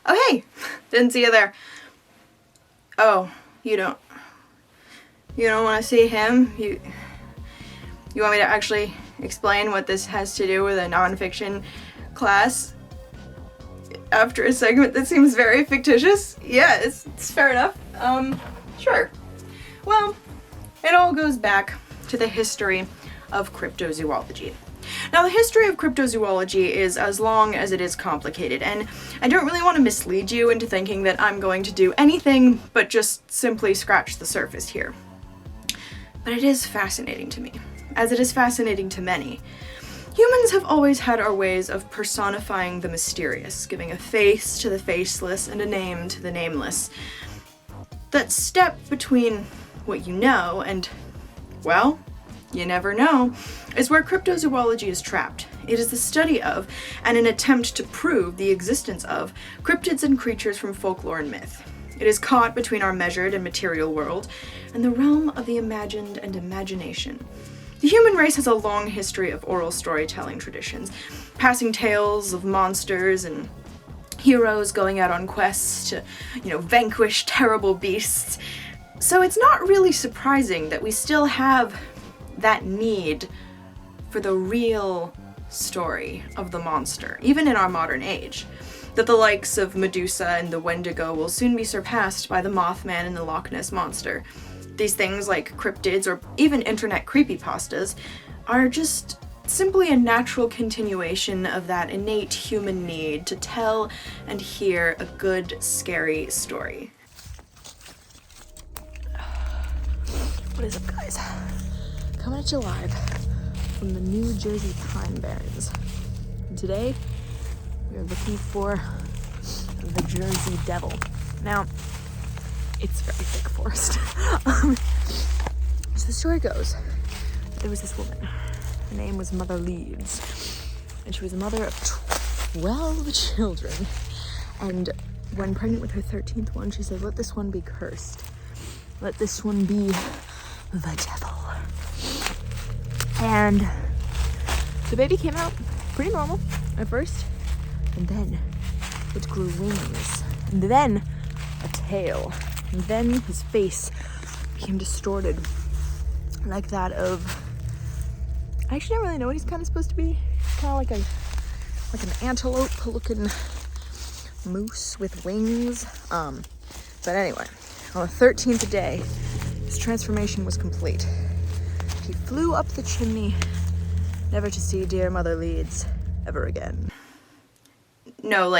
Oh hey! Didn't see you there. Oh, you don't want to see him? You want me to actually explain what this has to do with a nonfiction class after a segment that seems very fictitious? Yeah, it's fair enough. Sure. Well, it all goes back to the history of cryptozoology. Now, the history of cryptozoology is as long as it is complicated, and I don't really want to mislead you into thinking that I'm going to do anything but just simply scratch the surface here. But it is fascinating to me, as it is fascinating to many. Humans have always had our ways of personifying the mysterious, giving a face to the faceless and a name to the nameless. That step between what you know and, well, you never know, is where cryptozoology is trapped. It is the study of, and an attempt to prove the existence of, cryptids and creatures from folklore and myth. It is caught between our measured and material world and the realm of the imagined and imagination. The human race has a long history of oral storytelling traditions, passing tales of monsters and heroes going out on quests to, vanquish terrible beasts. So it's not really surprising that we still have that need for the real story of the monster, even in our modern age. That the likes of Medusa and the Wendigo will soon be surpassed by the Mothman and the Loch Ness Monster. These things, like cryptids or even internet creepypastas, are just simply a natural continuation of that innate human need to tell and hear a good, scary story. What is up, guys? Coming at you live from the New Jersey Pine Barrens. And today, we are looking for the Jersey Devil. Now, it's very thick forest. So the story goes, there was this woman. Her name was Mother Leeds, and she was a mother of 12 children. And when pregnant with her 13th one, she said, let this one be cursed. Let this one be the devil. And the baby came out pretty normal at first, and then it grew wings, and then a tail, and then his face became distorted like that of, I actually don't really know what he's kind of supposed to be. Kind of like an antelope looking moose with wings. But anyway, on the 13th day, his transformation was complete. He flew up the chimney, never to see dear Mother Leeds ever again. No,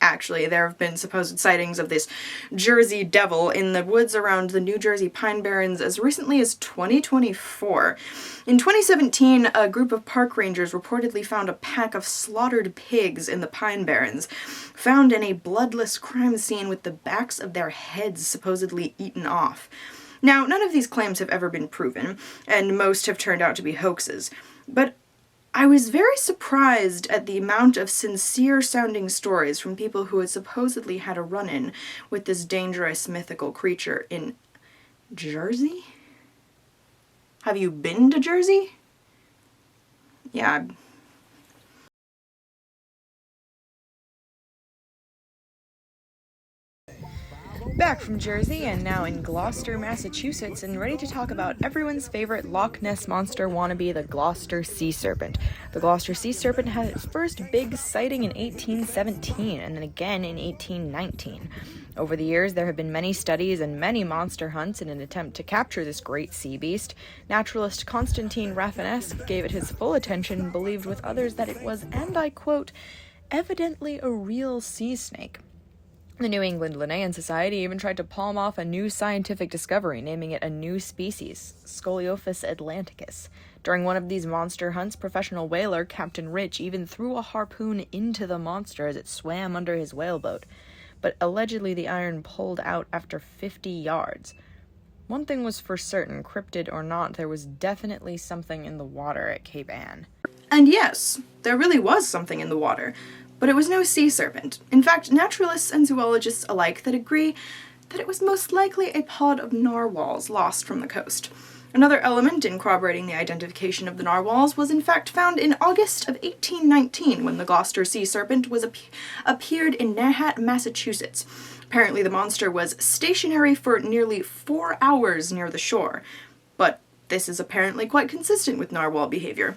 actually, there have been supposed sightings of this Jersey Devil in the woods around the New Jersey Pine Barrens as recently as 2024. In 2017, a group of park rangers reportedly found a pack of slaughtered pigs in the Pine Barrens, found in a bloodless crime scene with the backs of their heads supposedly eaten off. Now, none of these claims have ever been proven, and most have turned out to be hoaxes, but I was very surprised at the amount of sincere-sounding stories from people who had supposedly had a run-in with this dangerous mythical creature in Jersey? Have you been to Jersey? Yeah. Back from Jersey and now in Gloucester, Massachusetts, and ready to talk about everyone's favorite Loch Ness Monster wannabe, the Gloucester sea serpent. The Gloucester sea serpent had its first big sighting in 1817 and then again in 1819. Over the years, there have been many studies and many monster hunts in an attempt to capture this great sea beast. Naturalist Constantine Rafinesque gave it his full attention and believed with others that it was, and I quote, evidently a real sea snake. The New England Linnean Society even tried to palm off a new scientific discovery, naming it a new species, Scoliophus atlanticus. During one of these monster hunts, professional whaler Captain Rich even threw a harpoon into the monster as it swam under his whaleboat. But allegedly the iron pulled out after 50 yards. One thing was for certain, cryptid or not, there was definitely something in the water at Cape Ann. And yes, there really was something in the water. But it was no sea serpent. In fact, naturalists and zoologists alike that agree that it was most likely a pod of narwhals lost from the coast. Another element in corroborating the identification of the narwhals was in fact found in August of 1819 when the Gloucester sea serpent appeared in Nahat, Massachusetts. Apparently the monster was stationary for nearly 4 hours near the shore, but this is apparently quite consistent with narwhal behavior.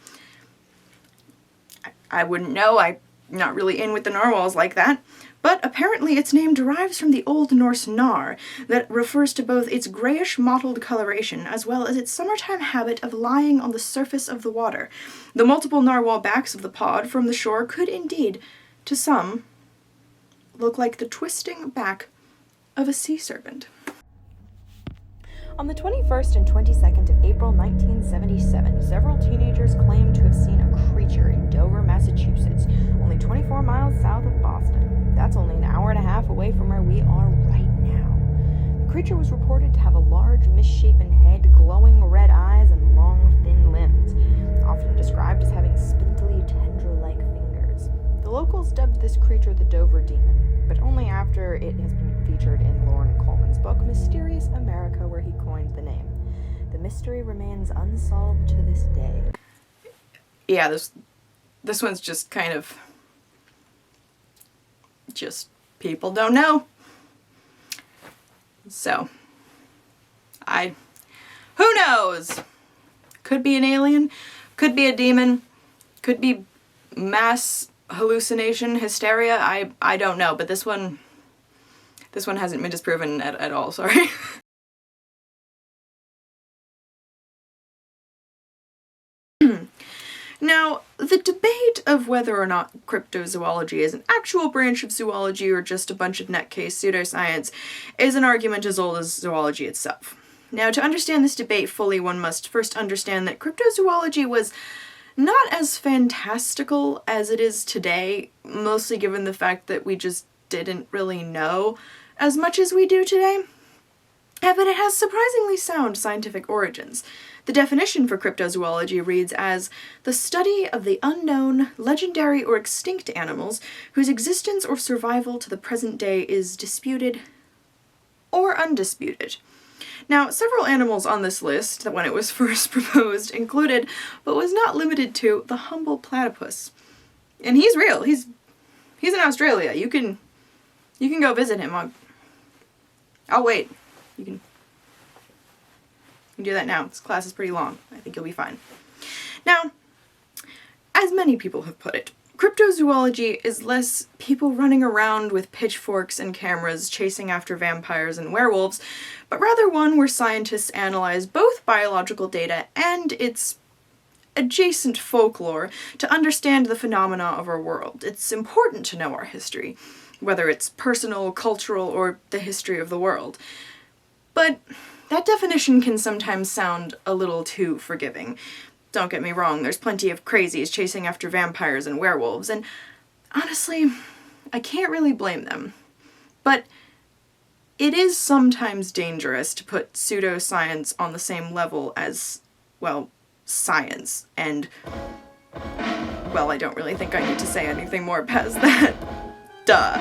I wouldn't know, I'm not really in with the narwhals like that, but apparently its name derives from the Old Norse nar, that refers to both its grayish mottled coloration as well as its summertime habit of lying on the surface of the water. The multiple narwhal backs of the pod from the shore could indeed, to some, look like the twisting back of a sea serpent. On the 21st and 22nd of April 1977, several teenagers claimed to have seen a creature in Dover, Massachusetts, only 24 miles south of Boston. That's only an hour and a half away from where we are right now. The creature was reported to have a large, misshapen head, glowing red eyes, and long, thin limbs, often described as having spindly, tendril-like fingers. The locals dubbed this creature the Dover Demon, but only after it has been featured in Lorne Coleman's book, Mysterious America, where he coined the name. The mystery remains unsolved to this day. Yeah, this one's just kind of... just people don't know. So, who knows? Could be an alien, could be a demon, could be mass hallucination, hysteria, I don't know, but this one hasn't been disproven at all, sorry. Now, the debate of whether or not cryptozoology is an actual branch of zoology or just a bunch of nutcase pseudoscience is an argument as old as zoology itself. Now, to understand this debate fully, one must first understand that cryptozoology was not as fantastical as it is today, mostly given the fact that we just didn't really know as much as we do today. But it has surprisingly sound scientific origins. The definition for cryptozoology reads as the study of the unknown, legendary, or extinct animals whose existence or survival to the present day is disputed or undisputed. Now, several animals on this list that when it was first proposed included, but was not limited to, the humble platypus. And he's real. He's in Australia. You can go visit him. I'll wait. You can do that now. This class is pretty long. I think you'll be fine. Now, as many people have put it, cryptozoology is less people running around with pitchforks and cameras chasing after vampires and werewolves, but rather one where scientists analyze both biological data and its adjacent folklore to understand the phenomena of our world. It's important to know our history, whether it's personal, cultural, or the history of the world. But that definition can sometimes sound a little too forgiving. Don't get me wrong, there's plenty of crazies chasing after vampires and werewolves, and honestly, I can't really blame them. But it is sometimes dangerous to put pseudoscience on the same level as, well, science, and, well, I don't really think I need to say anything more past that. Duh.